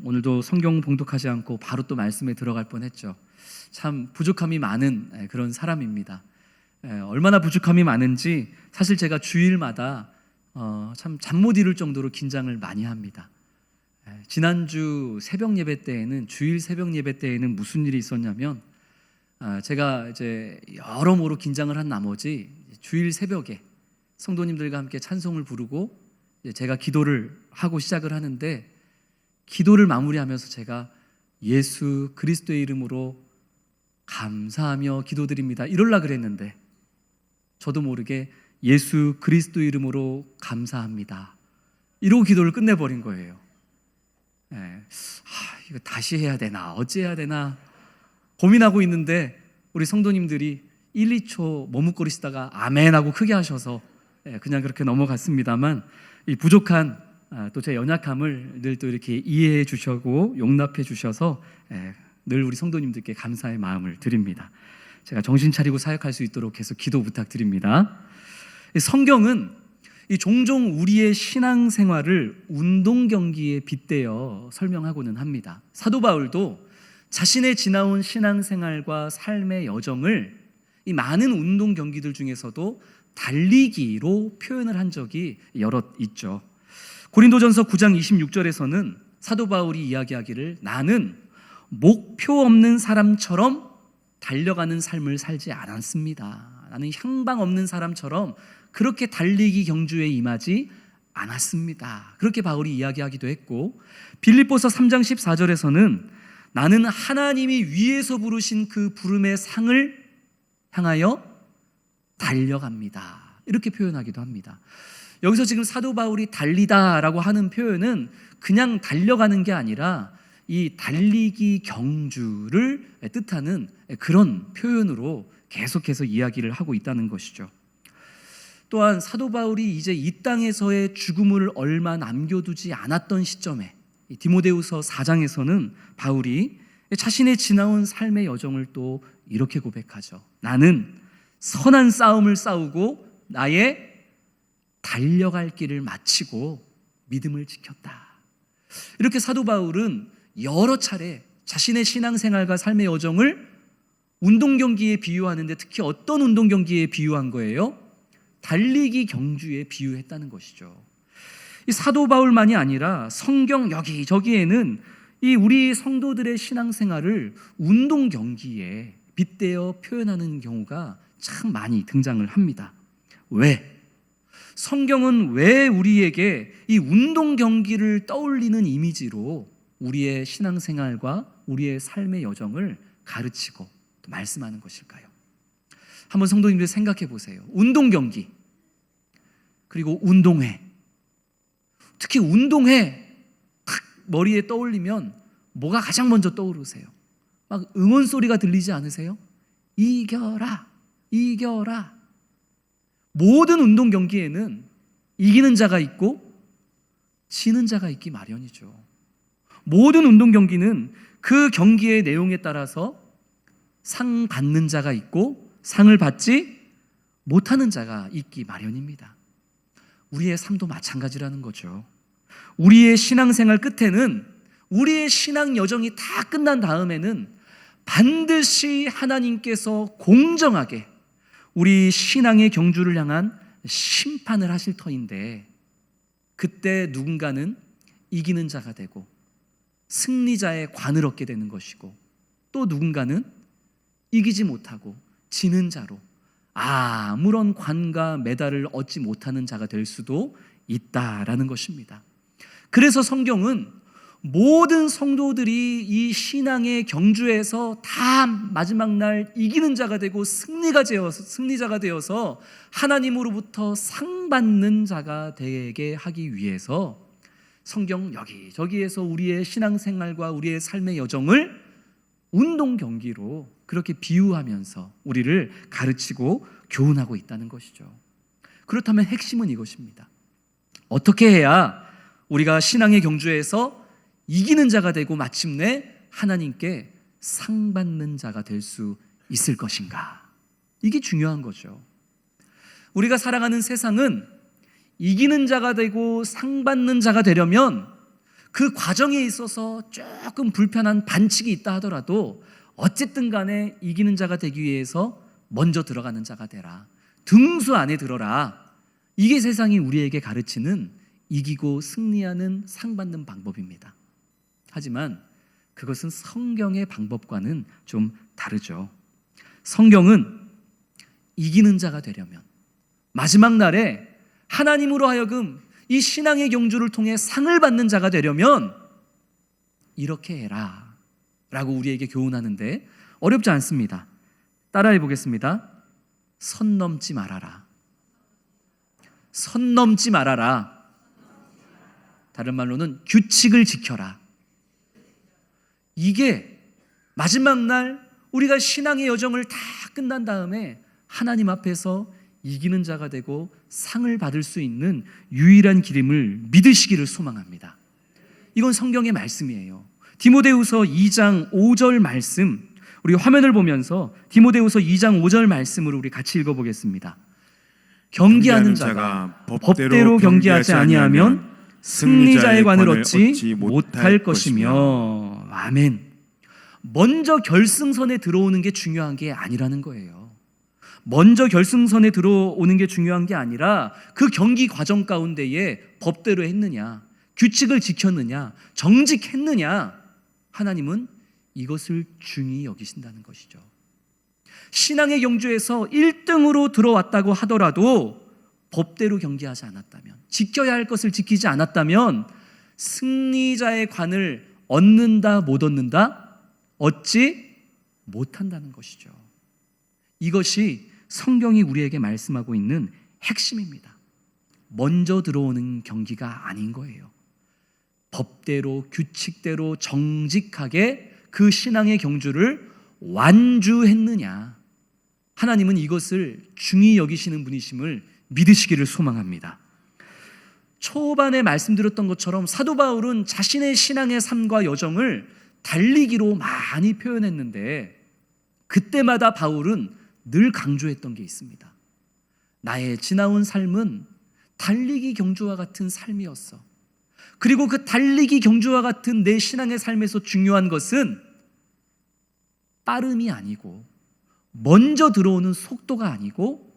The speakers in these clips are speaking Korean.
오늘도 성경 봉독하지 않고 바로 또 말씀에 들어갈 뻔했죠. 참 부족함이 많은 그런 사람입니다. 얼마나 부족함이 많은지 사실 제가 주일마다 참 잠 못 이룰 정도로 긴장을 많이 합니다. 지난주 새벽 예배 때에는, 주일 새벽 예배 때에는 무슨 일이 있었냐면, 제가 이제 여러모로 긴장을 한 나머지 주일 새벽에 성도님들과 함께 찬송을 부르고 제가 기도를 하고 시작을 하는데, 기도를 마무리하면서 제가 예수 그리스도의 이름으로 감사하며 기도드립니다 이럴라 그랬는데, 저도 모르게 예수 그리스도 이름으로 감사합니다 이러고 기도를 끝내버린 거예요. 이거 다시 해야 되나 어찌해야 되나 고민하고 있는데, 우리 성도님들이 1, 2초 머뭇거리시다가 아멘 하고 크게 하셔서 그냥 그렇게 넘어갔습니다만, 이 부족한 또 제 연약함을 늘 또 이렇게 이해해 주시고 용납해 주셔서 늘 우리 성도님들께 감사의 마음을 드립니다. 제가 정신 차리고 사역할 수 있도록 계속 기도 부탁드립니다. 성경은 종종 우리의 신앙생활을 운동 경기에 빗대어 설명하고는 합니다. 사도 바울도 자신의 지나온 신앙생활과 삶의 여정을 이 많은 운동 경기들 중에서도 달리기로 표현을 한 적이 여럿 있죠. 고린도전서 9장 26절에서는 사도 바울이 이야기하기를, 나는 목표 없는 사람처럼 달려가는 삶을 살지 않았습니다. 나는 향방 없는 사람처럼 그렇게 달리기 경주에 임하지 않았습니다. 그렇게 바울이 이야기하기도 했고, 빌립보서 3장 14절에서는 나는 하나님이 위에서 부르신 그 부름의 상을 향하여 달려갑니다 이렇게 표현하기도 합니다. 여기서 지금 사도 바울이 달리다라고 하는 표현은 그냥 달려가는 게 아니라 이 달리기 경주를 뜻하는 그런 표현으로 계속해서 이야기를 하고 있다는 것이죠. 또한 사도 바울이 이제 이 땅에서의 죽음을 얼마 남겨두지 않았던 시점에 디모데후서 4장에서는 바울이 자신의 지나온 삶의 여정을 또 이렇게 고백하죠. 나는 선한 싸움을 싸우고 나의 달려갈 길을 마치고 믿음을 지켰다. 이렇게 사도 바울은 여러 차례 자신의 신앙생활과 삶의 여정을 운동 경기에 비유하는데, 특히 어떤 운동 경기에 비유한 거예요? 달리기 경주에 비유했다는 것이죠. 이 사도 바울만이 아니라 성경 여기저기에는 이 우리 성도들의 신앙생활을 운동 경기에 빗대어 표현하는 경우가 참 많이 등장을 합니다. 왜? 성경은 왜 우리에게 이 운동 경기를 떠올리는 이미지로 우리의 신앙생활과 우리의 삶의 여정을 가르치고 또 말씀하는 것일까요? 한번 성도님들 생각해 보세요. 운동 경기, 그리고 운동회. 특히 운동회 탁 머리에 떠올리면 뭐가 가장 먼저 떠오르세요? 막 응원 소리가 들리지 않으세요? 이겨라, 이겨라. 모든 운동 경기에는 이기는 자가 있고 지는 자가 있기 마련이죠. 모든 운동 경기는 그 경기의 내용에 따라서 상 받는 자가 있고 상을 받지 못하는 자가 있기 마련입니다. 우리의 삶도 마찬가지라는 거죠. 우리의 신앙생활 끝에는, 우리의 신앙 여정이 다 끝난 다음에는 반드시 하나님께서 공정하게 우리 신앙의 경주를 향한 심판을 하실 터인데, 그때 누군가는 이기는 자가 되고 승리자의 관을 얻게 되는 것이고, 또 누군가는 이기지 못하고 지는 자로 아무런 관과 메달을 얻지 못하는 자가 될 수도 있다라는 것입니다. 그래서 성경은 모든 성도들이 이 신앙의 경주에서 다 마지막 날 이기는 자가 되고 승리자가 되어서 하나님으로부터 상 받는 자가 되게 하기 위해서 성경 여기저기에서 우리의 신앙생활과 우리의 삶의 여정을 운동 경기로 그렇게 비유하면서 우리를 가르치고 교훈하고 있다는 것이죠. 그렇다면 핵심은 이것입니다. 어떻게 해야 우리가 신앙의 경주에서 이기는 자가 되고 마침내 하나님께 상 받는 자가 될 수 있을 것인가? 이게 중요한 거죠. 우리가 살아가는 세상은 이기는 자가 되고 상 받는 자가 되려면 그 과정에 있어서 조금 불편한 반칙이 있다 하더라도 어쨌든 간에 이기는 자가 되기 위해서 먼저 들어가는 자가 되라. 등수 안에 들어라. 이게 세상이 우리에게 가르치는 이기고 승리하는 상 받는 방법입니다. 하지만 그것은 성경의 방법과는 좀 다르죠. 성경은 이기는 자가 되려면 마지막 날에 하나님으로 하여금 이 신앙의 경주를 통해 상을 받는 자가 되려면 이렇게 해라 라고 우리에게 교훈하는데 어렵지 않습니다. 따라해 보겠습니다. 선 넘지 말아라. 선 넘지 말아라. 다른 말로는 규칙을 지켜라. 이게 마지막 날 우리가 신앙의 여정을 다 끝난 다음에 하나님 앞에서 이기는 자가 되고 상을 받을 수 있는 유일한 길임을 믿으시기를 소망합니다. 이건 성경의 말씀이에요. 디모데후서 2장 5절 말씀, 우리 화면을 보면서 디모데후서 2장 5절 말씀으로 우리 같이 읽어보겠습니다. 경기하는 자가 법대로 경기하지 아니하면 승리자의 관을 얻지 못할 것이며. 아멘. 먼저 결승선에 들어오는 게 중요한 게 아니라는 거예요. 먼저 결승선에 들어오는 게 중요한 게 아니라 그 경기 과정 가운데에 법대로 했느냐, 규칙을 지켰느냐, 정직했느냐, 하나님은 이것을 중히 여기신다는 것이죠. 신앙의 경주에서 1등으로 들어왔다고 하더라도 법대로 경기하지 않았다면, 지켜야 할 것을 지키지 않았다면 승리자의 관을 얻는다 못 얻는다? 얻지 못한다는 것이죠. 이것이 성경이 우리에게 말씀하고 있는 핵심입니다. 먼저 들어오는 경기가 아닌 거예요. 법대로 규칙대로 정직하게 그 신앙의 경주를 완주했느냐, 하나님은 이것을 중히 여기시는 분이심을 믿으시기를 소망합니다. 초반에 말씀드렸던 것처럼 사도 바울은 자신의 신앙의 삶과 여정을 달리기로 많이 표현했는데 그때마다 바울은 늘 강조했던 게 있습니다. 나의 지나온 삶은 달리기 경주와 같은 삶이었어. 그리고 그 달리기 경주와 같은 내 신앙의 삶에서 중요한 것은 빠름이 아니고 먼저 들어오는 속도가 아니고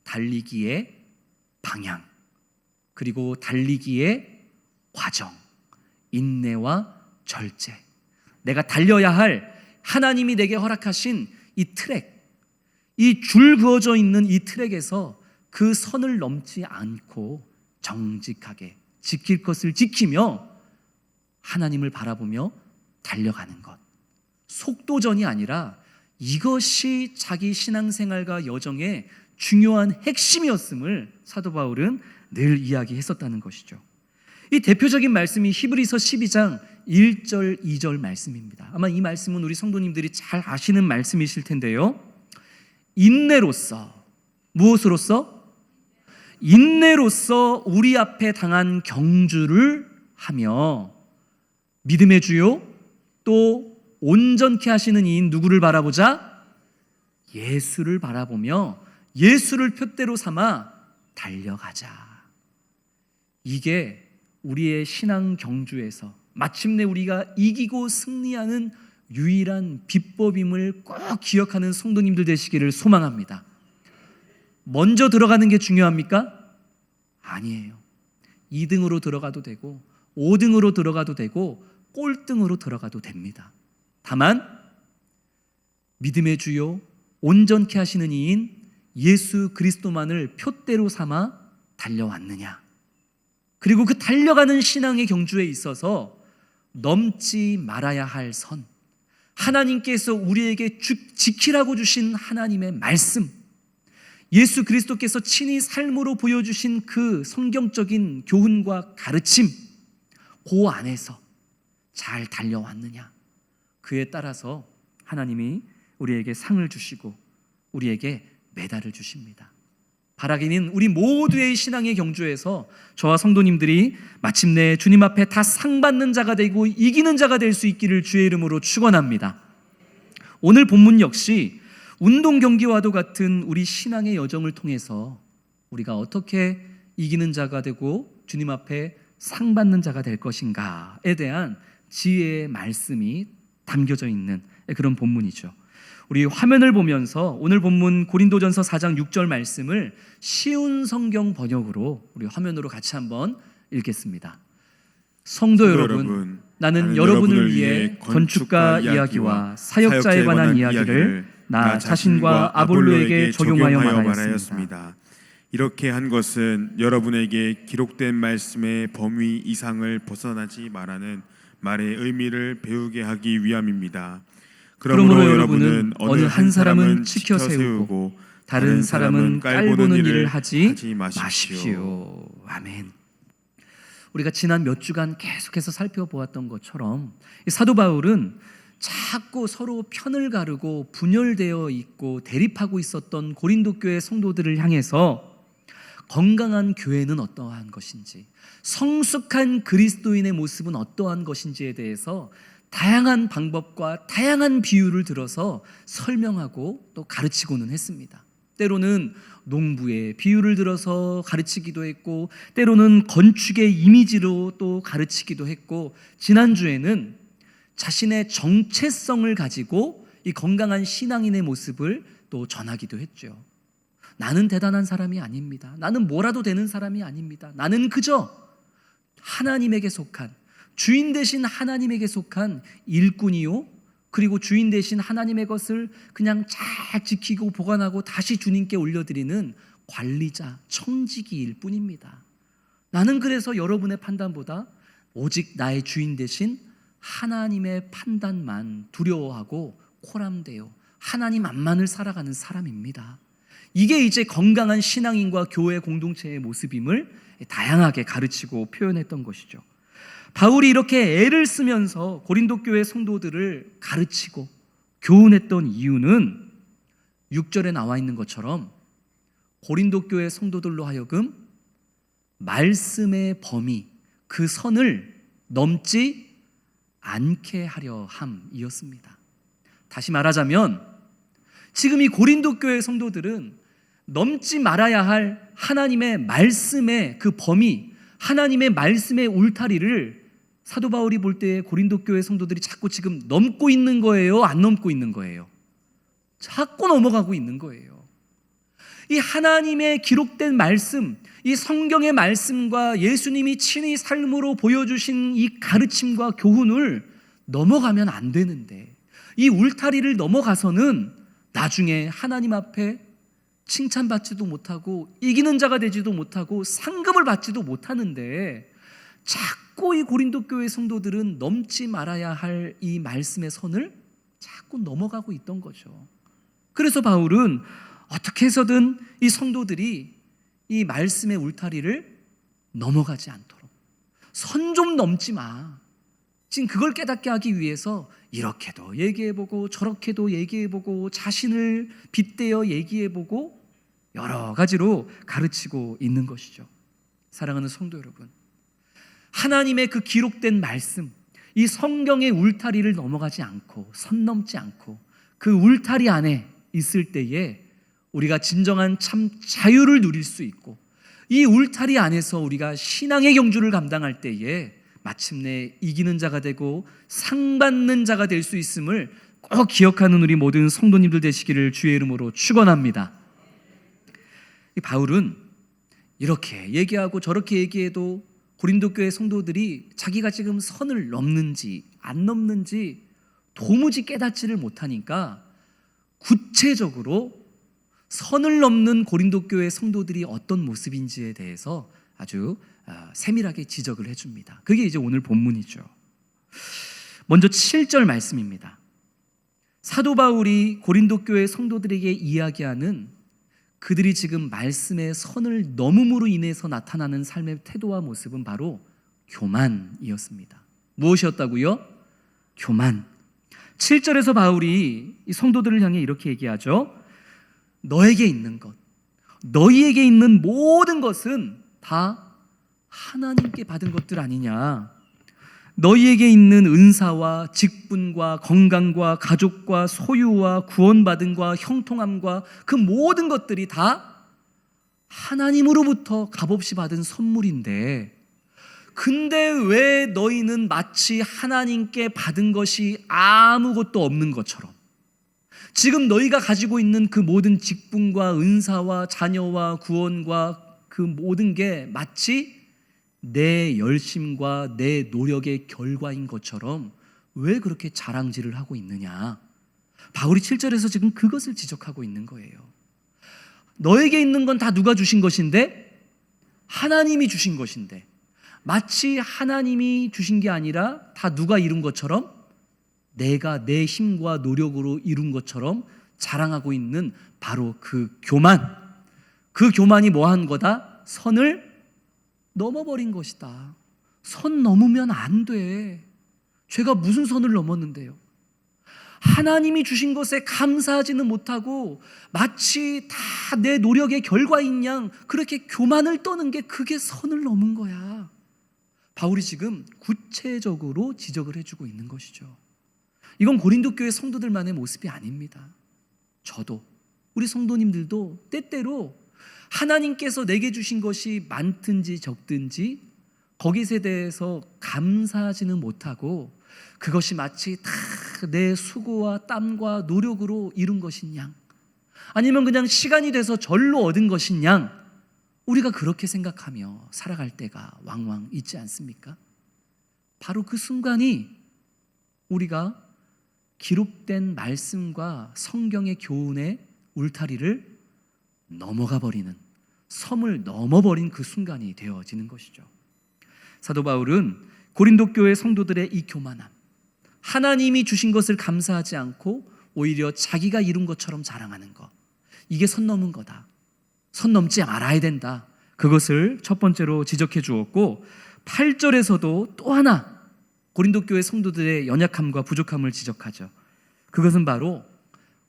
달리기의 방향, 그리고 달리기의 과정, 인내와 절제, 내가 달려야 할 하나님이 내게 허락하신 이 트랙, 이 줄 그어져 있는 이 트랙에서 그 선을 넘지 않고 정직하게 지킬 것을 지키며 하나님을 바라보며 달려가는 것, 속도전이 아니라 이것이 자기 신앙생활과 여정의 중요한 핵심이었음을 사도 바울은 늘 이야기했었다는 것이죠. 이 대표적인 말씀이 히브리서 12장 1절 2절 말씀입니다. 아마 이 말씀은 우리 성도님들이 잘 아시는 말씀이실 텐데요. 인내로서, 무엇으로서? 인내로서 우리 앞에 당한 경주를 하며 믿음의 주요 또 온전케 하시는 이인 누구를 바라보자? 예수를 바라보며 예수를 표대로 삼아 달려가자. 이게 우리의 신앙 경주에서 마침내 우리가 이기고 승리하는 유일한 비법임을 꼭 기억하는 성도님들 되시기를 소망합니다. 먼저 들어가는 게 중요합니까? 아니에요. 2등으로 들어가도 되고 5등으로 들어가도 되고 꼴등으로 들어가도 됩니다. 다만 믿음의 주요 온전케 하시는 이인 예수 그리스도만을 표대로 삼아 달려왔느냐, 그리고 그 달려가는 신앙의 경주에 있어서 넘지 말아야 할 선, 하나님께서 우리에게 지키라고 주신 하나님의 말씀, 예수 그리스도께서 친히 삶으로 보여주신 그 성경적인 교훈과 가르침, 그 안에서 잘 달려왔느냐, 그에 따라서 하나님이 우리에게 상을 주시고 우리에게 메달을 주십니다. 바라기는 우리 모두의 신앙의 경주에서 저와 성도님들이 마침내 주님 앞에 다 상받는 자가 되고 이기는 자가 될 수 있기를 주의 이름으로 축원합니다. 오늘 본문 역시 운동 경기와도 같은 우리 신앙의 여정을 통해서 우리가 어떻게 이기는 자가 되고 주님 앞에 상 받는 자가 될 것인가에 대한 지혜의 말씀이 담겨져 있는 그런 본문이죠. 우리 화면을 보면서 오늘 본문 고린도전서 4장 6절 말씀을 쉬운 성경 번역으로 우리 화면으로 같이 한번 읽겠습니다. 성도 여러분, 나는 여러분을 위해 건축가 이야기와 사역자에 관한 이야기를 나 자신과 아볼로에게 적용하여 말하였습니다. 이렇게 한 것은 여러분에게 기록된 말씀의 범위 이상을 벗어나지 말라는 말의 의미를 배우게 하기 위함입니다. 그러므로 여러분은 어느 한 사람은 지켜 세우고 다른 사람은 깔보는 일을 하지 마십시오. 아멘. 우리가 지난 몇 주간 계속해서 살펴보았던 것처럼 사도 바울은 자꾸 서로 편을 가르고 분열되어 있고 대립하고 있었던 고린도 교회 성도들을 향해서 건강한 교회는 어떠한 것인지, 성숙한 그리스도인의 모습은 어떠한 것인지에 대해서 다양한 방법과 다양한 비유를 들어서 설명하고 또 가르치고는 했습니다. 때로는 농부의 비유를 들어서 가르치기도 했고, 때로는 건축의 이미지로 또 가르치기도 했고, 지난주에는 자신의 정체성을 가지고 이 건강한 신앙인의 모습을 또 전하기도 했죠. 나는 대단한 사람이 아닙니다. 나는 뭐라도 되는 사람이 아닙니다. 나는 그저 하나님에게 속한, 주인 되신 하나님에게 속한 일꾼이요, 그리고 주인 되신 하나님의 것을 그냥 잘 지키고 보관하고 다시 주님께 올려드리는 관리자, 청지기일 뿐입니다. 나는 그래서 여러분의 판단보다 오직 나의 주인 되신 하나님의 판단만 두려워하고 코람되어 하나님 앞만을 살아가는 사람입니다. 이게 이제 건강한 신앙인과 교회 공동체의 모습임을 다양하게 가르치고 표현했던 것이죠. 바울이 이렇게 애를 쓰면서 고린도 교회 성도들을 가르치고 교훈했던 이유는 6절에 나와 있는 것처럼 고린도 교회 성도들로 하여금 말씀의 범위, 그 선을 넘지 않게 하려 함이었습니다. 다시 말하자면 지금 이 고린도 교회 성도들은 넘지 말아야 할 하나님의 말씀의 그 범위, 하나님의 말씀의 울타리를 사도 바울이 볼 때 고린도 교회 성도들이 자꾸 지금 넘고 있는 거예요? 안 넘고 있는 거예요? 자꾸 넘어가고 있는 거예요. 이 하나님의 기록된 말씀, 이 성경의 말씀과 예수님이 친히 삶으로 보여주신 이 가르침과 교훈을 넘어가면 안 되는데, 이 울타리를 넘어가서는 나중에 하나님 앞에 칭찬받지도 못하고 이기는 자가 되지도 못하고 상급을 받지도 못하는데, 자꾸 이 고린도 교회 성도들은 넘지 말아야 할 이 말씀의 선을 자꾸 넘어가고 있던 거죠. 그래서 바울은 어떻게 해서든 이 성도들이 이 말씀의 울타리를 넘어가지 않도록, 선 좀 넘지 마, 지금 그걸 깨닫게 하기 위해서 이렇게도 얘기해보고 저렇게도 얘기해보고 자신을 빗대어 얘기해보고 여러 가지로 가르치고 있는 것이죠. 사랑하는 성도 여러분, 하나님의 그 기록된 말씀, 이 성경의 울타리를 넘어가지 않고 선 넘지 않고 그 울타리 안에 있을 때에 우리가 진정한 참 자유를 누릴 수 있고, 이 울타리 안에서 우리가 신앙의 경주를 감당할 때에 마침내 이기는 자가 되고 상 받는 자가 될 수 있음을 꼭 기억하는 우리 모든 성도님들 되시기를 주의 이름으로 축원합니다. 바울은 이렇게 얘기하고 저렇게 얘기해도 고린도 교회 성도들이 자기가 지금 선을 넘는지 안 넘는지 도무지 깨닫지를 못하니까 구체적으로 선을 넘는 고린도 교회 성도들이 어떤 모습인지에 대해서 아주 세밀하게 지적을 해줍니다. 그게 이제 오늘 본문이죠. 먼저 7절 말씀입니다. 사도 바울이 고린도 교회 성도들에게 이야기하는 그들이 지금 말씀의 선을 넘음으로 인해서 나타나는 삶의 태도와 모습은 바로 교만이었습니다. 무엇이었다고요? 교만. 7절에서 바울이 이 성도들을 향해 이렇게 얘기하죠. 너에게 있는 것, 너희에게 있는 모든 것은 다 하나님께 받은 것들 아니냐. 너희에게 있는 은사와 직분과 건강과 가족과 소유와 구원받음과 형통함과 그 모든 것들이 다 하나님으로부터 값없이 받은 선물인데, 근데 왜 너희는 마치 하나님께 받은 것이 아무것도 없는 것처럼, 지금 너희가 가지고 있는 그 모든 직분과 은사와 자녀와 구원과 그 모든 게 마치 내 열심과 내 노력의 결과인 것처럼 왜 그렇게 자랑질을 하고 있느냐. 바울이 7절에서 지금 그것을 지적하고 있는 거예요. 너에게 있는 건 다 누가 주신 것인데? 하나님이 주신 것인데, 마치 하나님이 주신 게 아니라 다 누가 이룬 것처럼, 내가 내 힘과 노력으로 이룬 것처럼 자랑하고 있는 바로 그 교만. 그 교만이 뭐한 거다? 선을 넘어버린 것이다. 선 넘으면 안 돼. 죄가 무슨 선을 넘었는데요? 하나님이 주신 것에 감사하지는 못하고 마치 다 내 노력의 결과인 양 그렇게 교만을 떠는 게, 그게 선을 넘은 거야. 바울이 지금 구체적으로 지적을 해주고 있는 것이죠. 이건 고린도 교회 성도들만의 모습이 아닙니다. 저도, 우리 성도님들도 때때로 하나님께서 내게 주신 것이 많든지 적든지 거기에 대해서 감사하지는 못하고, 그것이 마치 다 내 수고와 땀과 노력으로 이룬 것인 양, 아니면 그냥 시간이 돼서 절로 얻은 것인 양, 우리가 그렇게 생각하며 살아갈 때가 왕왕 있지 않습니까? 바로 그 순간이 우리가 기록된 말씀과 성경의 교훈의 울타리를 넘어가 버리는, 섬을 넘어버린 그 순간이 되어지는 것이죠. 사도 바울은 고린도 교회 성도들의 이 교만함, 하나님이 주신 것을 감사하지 않고 오히려 자기가 이룬 것처럼 자랑하는 것, 이게 선 넘은 거다. 선 넘지 말아야 된다. 그것을 첫 번째로 지적해 주었고, 8절에서도 또 하나 고린도 교회 성도들의 연약함과 부족함을 지적하죠. 그것은 바로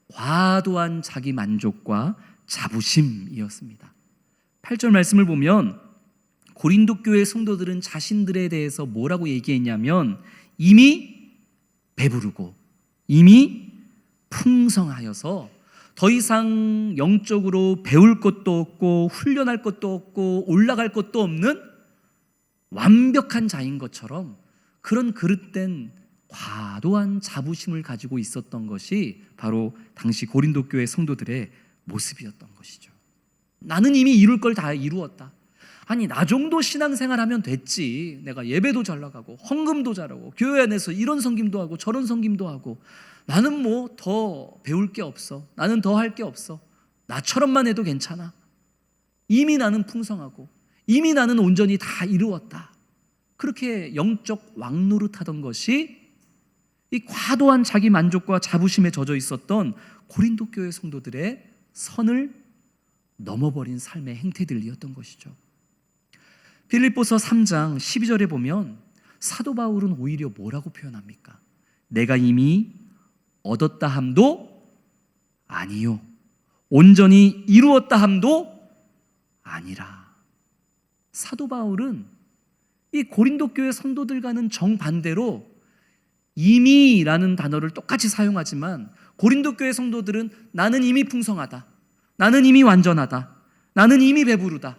과도한 자기 만족과 자부심이었습니다. 8절 말씀을 보면 고린도 교회 성도들은 자신들에 대해서 뭐라고 얘기했냐면, 이미 배부르고 이미 풍성하여서 더 이상 영적으로 배울 것도 없고 훈련할 것도 없고 올라갈 것도 없는 완벽한 자인 것처럼, 그런 그릇된 과도한 자부심을 가지고 있었던 것이 바로 당시 고린도 교회 성도들의 모습이었던 것이죠. 나는 이미 이룰 걸 다 이루었다. 아니, 나 정도 신앙생활하면 됐지. 내가 예배도 잘 나가고 헌금도 잘하고 교회 안에서 이런 섬김도 하고 저런 섬김도 하고, 나는 뭐 더 배울 게 없어. 나는 더 할 게 없어. 나처럼만 해도 괜찮아. 이미 나는 풍성하고 이미 나는 온전히 다 이루었다. 그렇게 영적 왕노릇하던 것이 이 과도한 자기 만족과 자부심에 젖어 있었던 고린도 교회 성도들의 선을 넘어버린 삶의 행태들이었던 것이죠. 빌립보서 3장 12절에 보면 사도 바울은 오히려 뭐라고 표현합니까? 내가 이미 얻었다 함도 아니요, 온전히 이루었다 함도 아니라. 사도 바울은 이 고린도 교회 성도들과는 정반대로 이미라는 단어를 똑같이 사용하지만, 고린도 교회 성도들은 나는 이미 풍성하다, 나는 이미 완전하다, 나는 이미 배부르다.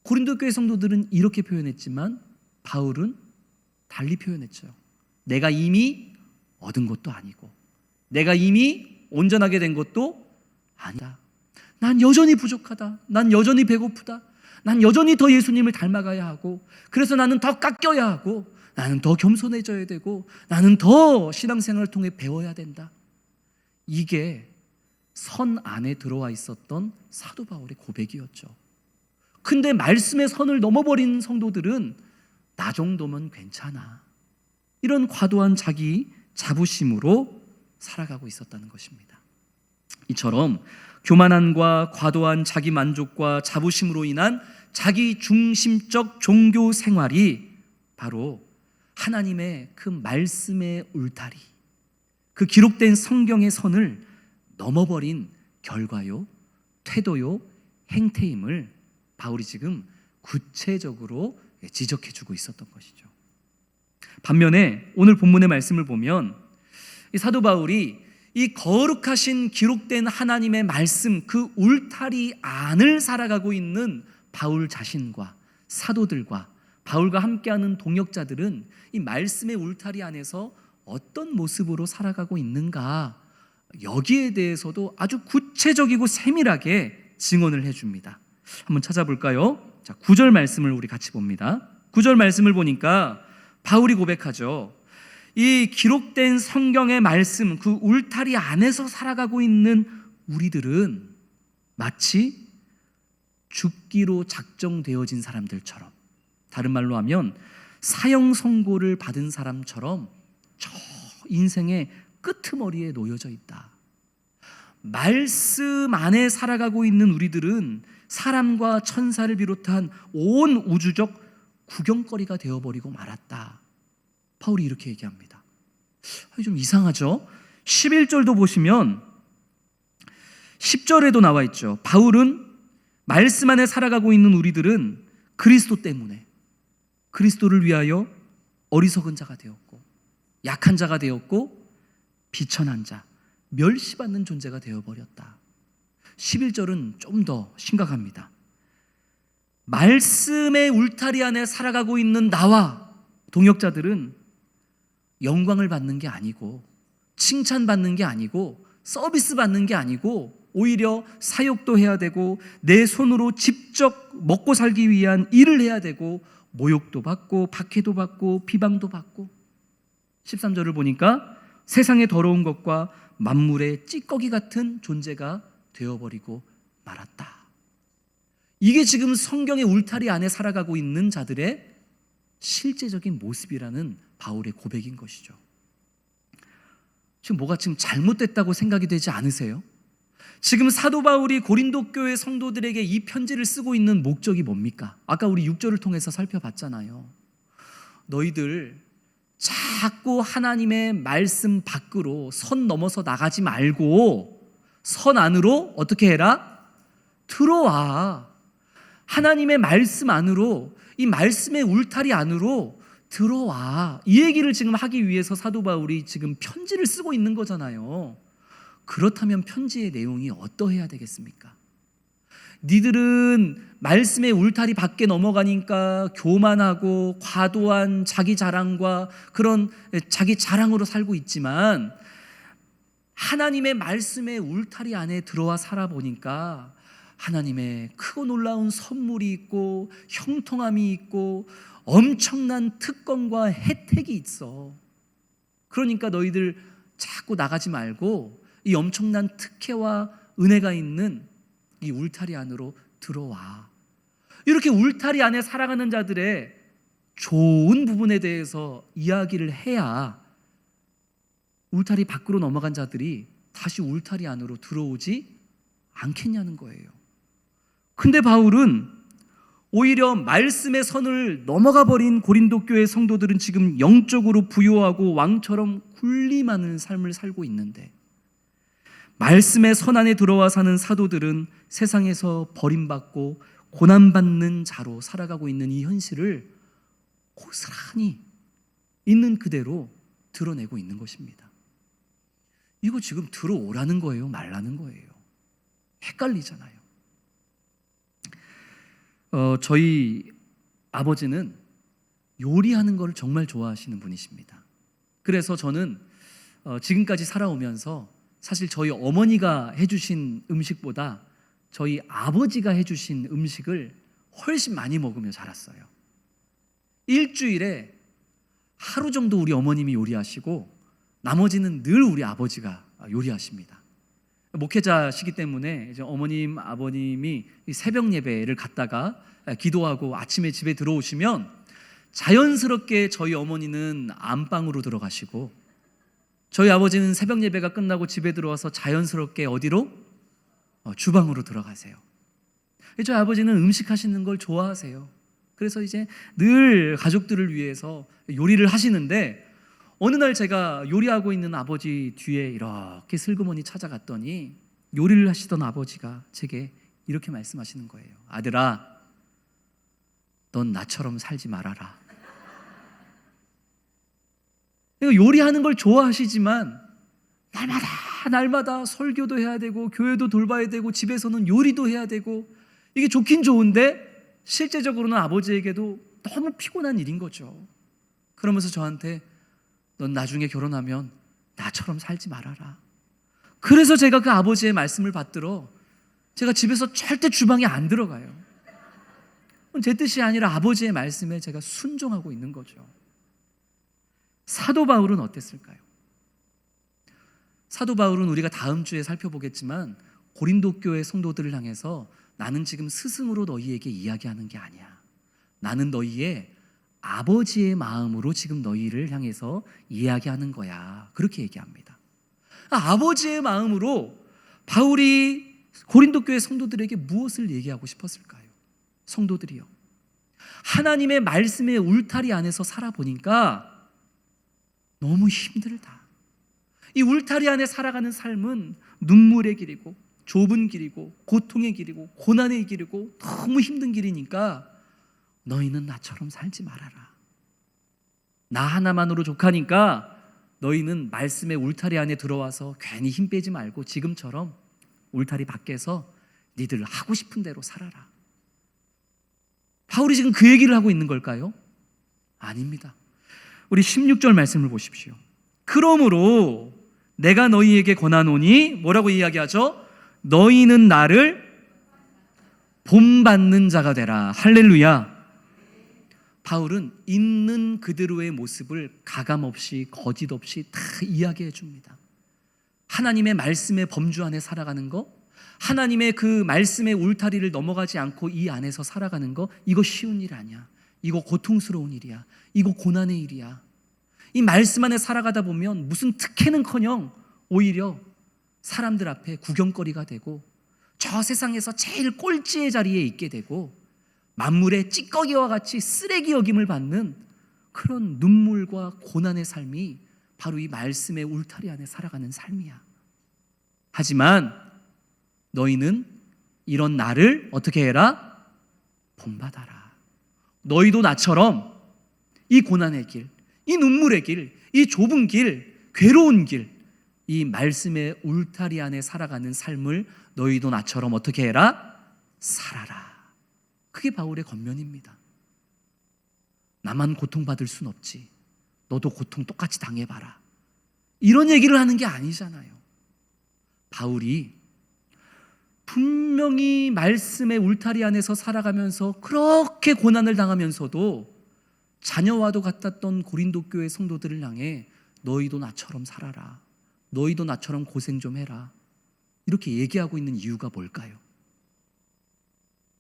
고린도 교회 성도들은 이렇게 표현했지만 바울은 달리 표현했죠. 내가 이미 얻은 것도 아니고 내가 이미 온전하게 된 것도 아니다. 난 여전히 부족하다. 난 여전히 배고프다. 난 여전히 더 예수님을 닮아가야 하고, 그래서 나는 더 깎여야 하고, 나는 더 겸손해져야 되고, 나는 더 신앙생활을 통해 배워야 된다. 이게 선 안에 들어와 있었던 사도 바울의 고백이었죠. 근데 말씀의 선을 넘어버린 성도들은 나 정도면 괜찮아, 이런 과도한 자기 자부심으로 살아가고 있었다는 것입니다. 이처럼 교만함과 과도한 자기 만족과 자부심으로 인한 자기 중심적 종교 생활이 바로 하나님의 그 말씀의 울타리, 그 기록된 성경의 선을 넘어버린 결과요, 태도요, 행태임을 바울이 지금 구체적으로 지적해주고 있었던 것이죠. 반면에 오늘 본문의 말씀을 보면 이 사도 바울이 이 거룩하신 기록된 하나님의 말씀, 그 울타리 안을 살아가고 있는 바울 자신과 사도들과 바울과 함께하는 동역자들은 이 말씀의 울타리 안에서 어떤 모습으로 살아가고 있는가, 여기에 대해서도 아주 구체적이고 세밀하게 증언을 해줍니다. 한번 찾아볼까요? 자, 9절 말씀을 우리 같이 봅니다. 9절 말씀을 보니까 바울이 고백하죠. 이 기록된 성경의 말씀, 그 울타리 안에서 살아가고 있는 우리들은 마치 죽기로 작정되어진 사람들처럼, 다른 말로 하면 사형 선고를 받은 사람처럼 저 인생의 끄트머리에 놓여져 있다. 말씀 안에 살아가고 있는 우리들은 사람과 천사를 비롯한 온 우주적 구경거리가 되어버리고 말았다. 바울이 이렇게 얘기합니다. 좀 이상하죠? 11절도 보시면 10절에도 나와 있죠. 바울은 말씀 안에 살아가고 있는 우리들은 그리스도 때문에, 그리스도를 위하여 어리석은 자가 되었고 약한 자가 되었고 비천한 자, 멸시받는 존재가 되어버렸다. 11절은 좀 더 심각합니다. 말씀의 울타리 안에 살아가고 있는 나와 동역자들은 영광을 받는 게 아니고 칭찬받는 게 아니고 서비스 받는 게 아니고 오히려 사역도 해야 되고 내 손으로 직접 먹고 살기 위한 일을 해야 되고 모욕도 받고 박해도 받고 비방도 받고, 13절을 보니까 세상의 더러운 것과 만물의 찌꺼기 같은 존재가 되어버리고 말았다. 이게 지금 성경의 울타리 안에 살아가고 있는 자들의 실제적인 모습이라는 바울의 고백인 것이죠. 지금 뭐가 지금 잘못됐다고 생각이 되지 않으세요? 지금 사도 바울이 고린도 교회 성도들에게 이 편지를 쓰고 있는 목적이 뭡니까? 아까 우리 6절을 통해서 살펴봤잖아요. 너희들 자꾸 하나님의 말씀 밖으로 선 넘어서 나가지 말고 선 안으로 어떻게 해라? 들어와. 하나님의 말씀 안으로, 이 말씀의 울타리 안으로 들어와. 이 얘기를 지금 하기 위해서 사도 바울이 지금 편지를 쓰고 있는 거잖아요. 그렇다면 편지의 내용이 어떠해야 되겠습니까? 니들은 말씀의 울타리 밖에 넘어가니까 교만하고 과도한 자기 자랑과 그런 자기 자랑으로 살고 있지만, 하나님의 말씀의 울타리 안에 들어와 살아보니까 하나님의 크고 놀라운 선물이 있고 형통함이 있고 엄청난 특권과 혜택이 있어. 그러니까 너희들 자꾸 나가지 말고 이 엄청난 특혜와 은혜가 있는 이 울타리 안으로 들어와. 이렇게 울타리 안에 살아가는 자들의 좋은 부분에 대해서 이야기를 해야 울타리 밖으로 넘어간 자들이 다시 울타리 안으로 들어오지 않겠냐는 거예요. 근데 바울은 오히려 말씀의 선을 넘어가 버린 고린도 교회 성도들은 지금 영적으로 부요하고 왕처럼 군림하는 삶을 살고 있는데, 말씀의 선 안에 들어와 사는 사도들은 세상에서 버림받고 고난받는 자로 살아가고 있는 이 현실을 고스란히 있는 그대로 드러내고 있는 것입니다. 이거 지금 들어오라는 거예요, 말라는 거예요? 헷갈리잖아요. 저희 아버지는 요리하는 걸 정말 좋아하시는 분이십니다. 그래서 저는 지금까지 살아오면서 사실 저희 어머니가 해주신 음식보다 저희 아버지가 해주신 음식을 훨씬 많이 먹으며 자랐어요. 일주일에 하루 정도 우리 어머님이 요리하시고 나머지는 늘 우리 아버지가 요리하십니다. 목회자시기 때문에 이제 어머님, 아버님이 새벽 예배를 갔다가 기도하고 아침에 집에 들어오시면 자연스럽게 저희 어머니는 안방으로 들어가시고 저희 아버지는 새벽 예배가 끝나고 집에 들어와서 자연스럽게 어디로? 주방으로 들어가세요. 저희 아버지는 음식 하시는 걸 좋아하세요. 그래서 이제 늘 가족들을 위해서 요리를 하시는데, 어느 날 제가 요리하고 있는 아버지 뒤에 이렇게 슬그머니 찾아갔더니 요리를 하시던 아버지가 제게 이렇게 말씀하시는 거예요. 아들아, 넌 나처럼 살지 말아라. 요리하는 걸 좋아하시지만 날마다 설교도 해야 되고 교회도 돌봐야 되고 집에서는 요리도 해야 되고, 이게 좋긴 좋은데 실제적으로는 아버지에게도 너무 피곤한 일인 거죠. 그러면서 저한테 넌 나중에 결혼하면 나처럼 살지 말아라. 그래서 제가 그 아버지의 말씀을 받들어 제가 집에서 절대 주방에 안 들어가요. 제 뜻이 아니라 아버지의 말씀에 제가 순종하고 있는 거죠. 사도 바울은 어땠을까요? 사도 바울은 우리가 다음 주에 살펴보겠지만 고린도 교회 성도들을 향해서 나는 지금 스승으로 너희에게 이야기하는 게 아니야. 나는 너희의 아버지의 마음으로 지금 너희를 향해서 이야기하는 거야. 그렇게 얘기합니다. 아버지의 마음으로 바울이 고린도 교회 성도들에게 무엇을 얘기하고 싶었을까요? 성도들이요, 하나님의 말씀의 울타리 안에서 살아보니까 너무 힘들다. 이 울타리 안에 살아가는 삶은 눈물의 길이고 좁은 길이고 고통의 길이고 고난의 길이고 너무 힘든 길이니까 너희는 나처럼 살지 말아라. 나 하나만으로 족하니까 너희는 말씀의 울타리 안에 들어와서 괜히 힘 빼지 말고 지금처럼 울타리 밖에서 니들 하고 싶은 대로 살아라. 바울이 지금 그 얘기를 하고 있는 걸까요? 아닙니다. 우리 16절 말씀을 보십시오. 그러므로 내가 너희에게 권하노니 뭐라고 이야기하죠? 너희는 나를 본받는 자가 되라. 할렐루야. 바울은 있는 그대로의 모습을 가감없이 거짓 없이 다 이야기해 줍니다. 하나님의 말씀의 범주 안에 살아가는 거, 하나님의 그 말씀의 울타리를 넘어가지 않고 이 안에서 살아가는 거, 이거 쉬운 일 아니야. 이거 고통스러운 일이야. 이거 고난의 일이야. 이 말씀 안에 살아가다 보면 무슨 특혜는커녕 오히려 사람들 앞에 구경거리가 되고 저 세상에서 제일 꼴찌의 자리에 있게 되고 만물의 찌꺼기와 같이 쓰레기 여김을 받는 그런 눈물과 고난의 삶이 바로 이 말씀의 울타리 안에 살아가는 삶이야. 하지만 너희는 이런 나를 어떻게 해라? 본받아라. 너희도 나처럼 이 고난의 길, 이 눈물의 길, 이 좁은 길, 괴로운 길, 이 말씀의 울타리 안에 살아가는 삶을 너희도 나처럼 어떻게 해라? 살아라. 그게 바울의 권면입니다. 나만 고통받을 순 없지. 너도 고통 똑같이 당해봐라. 이런 얘기를 하는 게 아니잖아요. 바울이 분명히 말씀의 울타리 안에서 살아가면서 그렇게 고난을 당하면서도 자녀와도 같았던 고린도 교회 성도들을 향해 너희도 나처럼 살아라. 너희도 나처럼 고생 좀 해라. 이렇게 얘기하고 있는 이유가 뭘까요?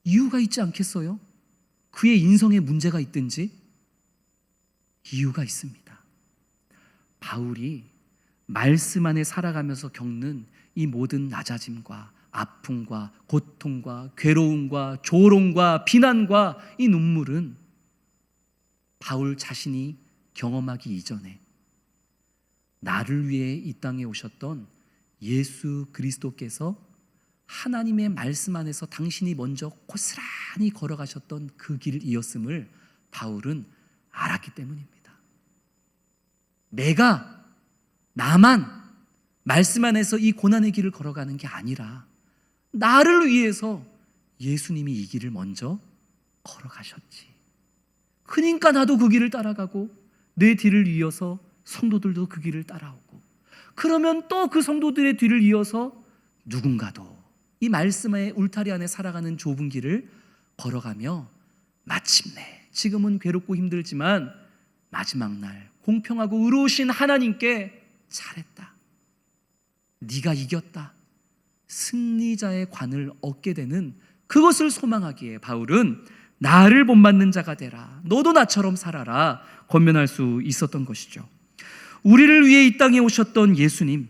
이유가 있지 않겠어요? 그의 인성에 문제가 있든지 이유가 있습니다. 바울이 말씀 안에 살아가면서 겪는 이 모든 낮아짐과 아픔과 고통과 괴로움과 조롱과 비난과 이 눈물은 바울 자신이 경험하기 이전에 나를 위해 이 땅에 오셨던 예수 그리스도께서 하나님의 말씀 안에서 당신이 먼저 고스란히 걸어가셨던 그 길이었음을 바울은 알았기 때문입니다. 나만 말씀 안에서 이 고난의 길을 걸어가는 게 아니라 나를 위해서 예수님이 이 길을 먼저 걸어가셨지. 그러니까 나도 그 길을 따라가고 내 뒤를 이어서 성도들도 그 길을 따라오고, 그러면 또 그 성도들의 뒤를 이어서 누군가도 이 말씀의 울타리 안에 살아가는 좁은 길을 걸어가며 마침내 지금은 괴롭고 힘들지만 마지막 날 공평하고 의로우신 하나님께 잘했다, 네가 이겼다, 승리자의 관을 얻게 되는 그것을 소망하기에 바울은 나를 본받는 자가 되라, 너도 나처럼 살아라 권면할 수 있었던 것이죠. 우리를 위해 이 땅에 오셨던 예수님,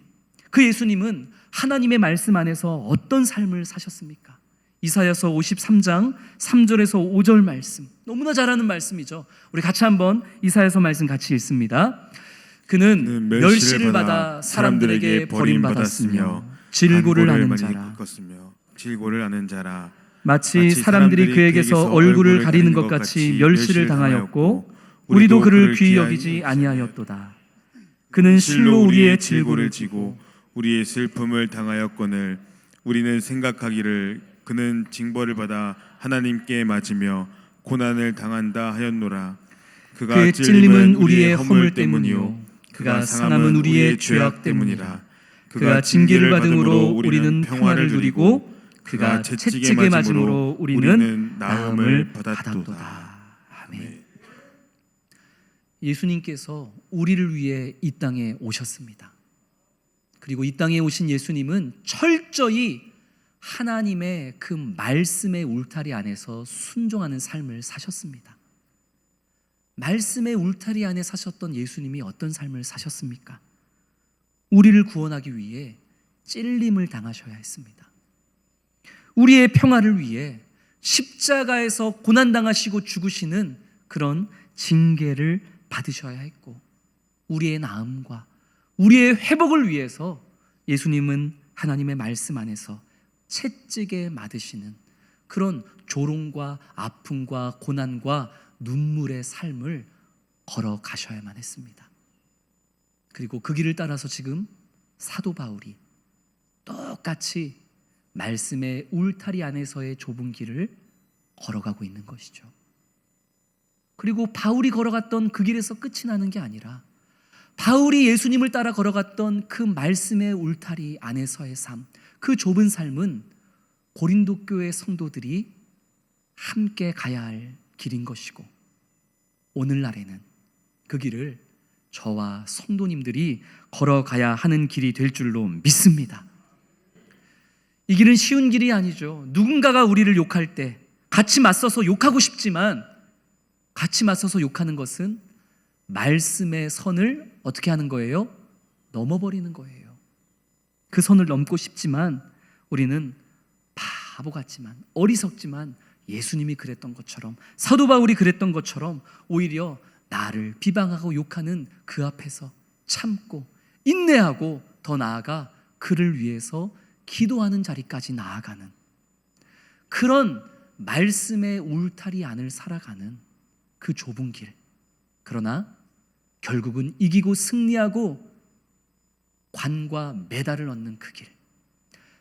그 예수님은 하나님의 말씀 안에서 어떤 삶을 사셨습니까? 이사야서 53장 3절에서 5절 말씀, 너무나 잘 아는 말씀이죠. 우리 같이 한번 이사야서 말씀 같이 읽습니다. 그는 멸시를 받아 사람들에게 버림받았으며 질고를 하는 자라 마치 사람들이 그에게서 얼굴을 가리는 것 같이 멸시를 당하였고 우리도 그를 귀히 여기지 아니하였도다. 그는 실로 우리의 질고를 지고 우리의 슬픔을 당하였거늘 우리는 생각하기를 그는 징벌을 받아 하나님께 맞으며 고난을 당한다 하였노라. 그의 찔림은 우리의 허물 때문이요 그가 상함은 우리의 죄악 때문이라. 그가 징계를 받음으로 우리는 평화를 누리고 그가 채찍에 맞음으로 우리는 나음을 받았도다. 아멘. 예수님께서 우리를 위해 이 땅에 오셨습니다. 그리고 이 땅에 오신 예수님은 철저히 하나님의 그 말씀의 울타리 안에서 순종하는 삶을 사셨습니다. 말씀의 울타리 안에 사셨던 예수님이 어떤 삶을 사셨습니까? 우리를 구원하기 위해 찔림을 당하셔야 했습니다. 우리의 평화를 위해 십자가에서 고난당하시고 죽으시는 그런 징계를 받으셔야 했고, 우리의 나음과 우리의 회복을 위해서 예수님은 하나님의 말씀 안에서 채찍에 맞으시는 그런 조롱과 아픔과 고난과 눈물의 삶을 걸어가셔야만 했습니다. 그리고 그 길을 따라서 지금 사도 바울이 똑같이 말씀의 울타리 안에서의 좁은 길을 걸어가고 있는 것이죠. 그리고 바울이 걸어갔던 그 길에서 끝이 나는 게 아니라 바울이 예수님을 따라 걸어갔던 그 말씀의 울타리 안에서의 삶, 그 좁은 삶은 고린도 교회 성도들이 함께 가야 할 길인 것이고, 오늘날에는 그 길을 저와 성도님들이 걸어가야 하는 길이 될 줄로 믿습니다. 이 길은 쉬운 길이 아니죠. 누군가가 우리를 욕할 때 같이 맞서서 욕하고 싶지만, 같이 맞서서 욕하는 것은 말씀의 선을 어떻게 하는 거예요? 넘어버리는 거예요. 그 선을 넘고 싶지만 우리는 바보 같지만, 어리석지만 예수님이 그랬던 것처럼, 사도 바울이 그랬던 것처럼 오히려 나를 비방하고 욕하는 그 앞에서 참고 인내하고, 더 나아가 그를 위해서 기도하는 자리까지 나아가는 그런 말씀의 울타리 안을 살아가는 그 좁은 길, 그러나 결국은 이기고 승리하고 관과 메달을 얻는 그 길,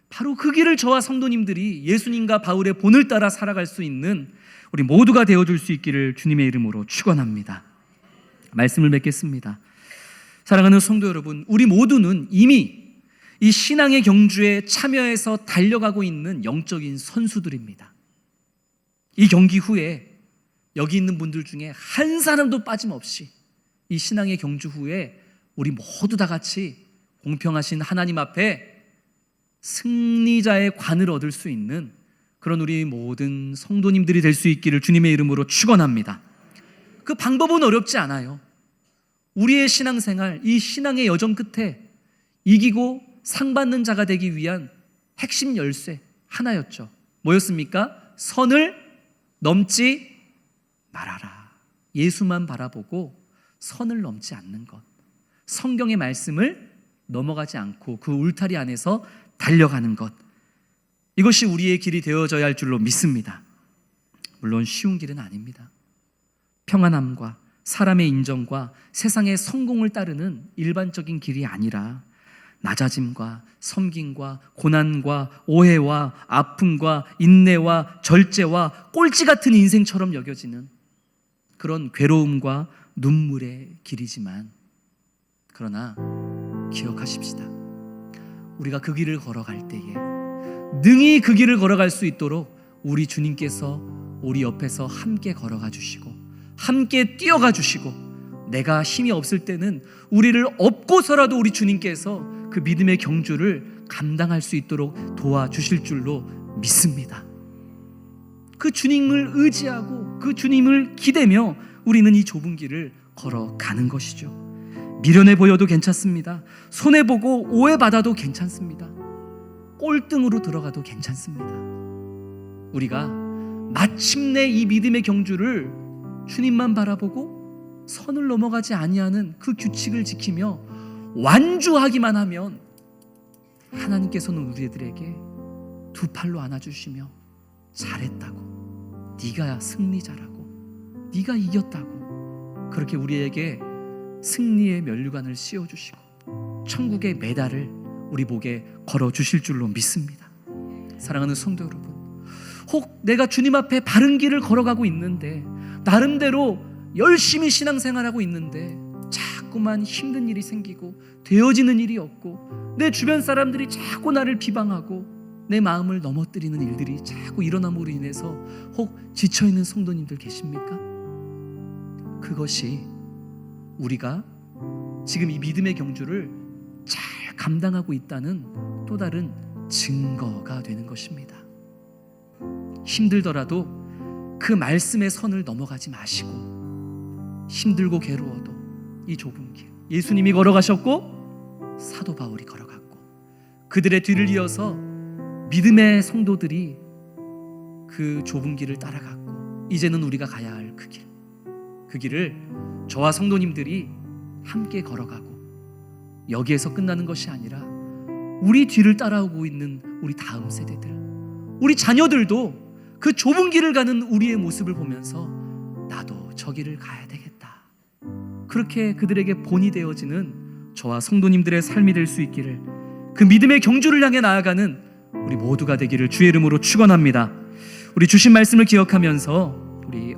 바로 그 길을 저와 성도님들이 예수님과 바울의 본을 따라 살아갈 수 있는 우리 모두가 되어줄 수 있기를 주님의 이름으로 축원합니다. 말씀을 맺겠습니다. 사랑하는 성도 여러분, 우리 모두는 이미 이 신앙의 경주에 참여해서 달려가고 있는 영적인 선수들입니다. 이 경기 후에 여기 있는 분들 중에 한 사람도 빠짐없이 이 신앙의 경주 후에 우리 모두 다 같이 공평하신 하나님 앞에 승리자의 관을 얻을 수 있는 그런 우리 모든 성도님들이 될 수 있기를 주님의 이름으로 축원합니다. 그 방법은 어렵지 않아요. 우리의 신앙생활, 이 신앙의 여정 끝에 이기고 상 받는 자가 되기 위한 핵심 열쇠 하나였죠. 뭐였습니까? 선을 넘지 말아라. 예수만 바라보고 선을 넘지 않는 것, 성경의 말씀을 넘어가지 않고 그 울타리 안에서 달려가는 것, 이것이 우리의 길이 되어져야 할 줄로 믿습니다. 물론 쉬운 길은 아닙니다. 평안함과 사람의 인정과 세상의 성공을 따르는 일반적인 길이 아니라 낮아짐과 섬김과 고난과 오해와 아픔과 인내와 절제와 꼴찌 같은 인생처럼 여겨지는 그런 괴로움과 눈물의 길이지만, 그러나 기억하십시다. 우리가 그 길을 걸어갈 때에 능히 그 길을 걸어갈 수 있도록 우리 주님께서 우리 옆에서 함께 걸어가 주시고 함께 뛰어가 주시고, 내가 힘이 없을 때는 우리를 업고서라도 우리 주님께서 그 믿음의 경주를 감당할 수 있도록 도와주실 줄로 믿습니다. 그 주님을 의지하고 그 주님을 기대며 우리는 이 좁은 길을 걸어가는 것이죠. 미련해 보여도 괜찮습니다. 손해보고 오해받아도 괜찮습니다. 꼴등으로 들어가도 괜찮습니다. 우리가 마침내 이 믿음의 경주를 주님만 바라보고 선을 넘어가지 아니하는 그 규칙을 지키며 완주하기만 하면 하나님께서는 우리들에게 두 팔로 안아주시며 잘했다고, 네가 승리자라고, 네가 이겼다고, 그렇게 우리에게 승리의 면류관을 씌워주시고 천국의 메달을 우리 목에 걸어주실 줄로 믿습니다. 사랑하는 성도 여러분, 혹 내가 주님 앞에 바른 길을 걸어가고 있는데, 나름대로 열심히 신앙생활하고 있는데 자꾸만 힘든 일이 생기고 되어지는 일이 없고, 내 주변 사람들이 자꾸 나를 비방하고 내 마음을 넘어뜨리는 일들이 자꾸 일어남으로 인해서 혹 지쳐있는 성도님들 계십니까? 그것이 우리가 지금 이 믿음의 경주를 잘 감당하고 있다는 또 다른 증거가 되는 것입니다. 힘들더라도 그 말씀의 선을 넘어가지 마시고, 힘들고 괴로워도 이 좁은 길, 예수님이 걸어가셨고 사도 바울이 걸어갔고, 그들의 뒤를 이어서 믿음의 성도들이 그 좁은 길을 따라갔고, 이제는 우리가 가야 할 그 길을 저와 성도님들이 함께 걸어가고, 여기에서 끝나는 것이 아니라 우리 뒤를 따라오고 있는 우리 다음 세대들, 우리 자녀들도 그 좁은 길을 가는 우리의 모습을 보면서 나도 저 길을 가야 되겠다, 그렇게 그들에게 본이 되어지는 저와 성도님들의 삶이 될 수 있기를, 그 믿음의 경주를 향해 나아가는 우리 모두가 되기를 주의 이름으로 축원합니다. 우리 주신 말씀을 기억하면서 우리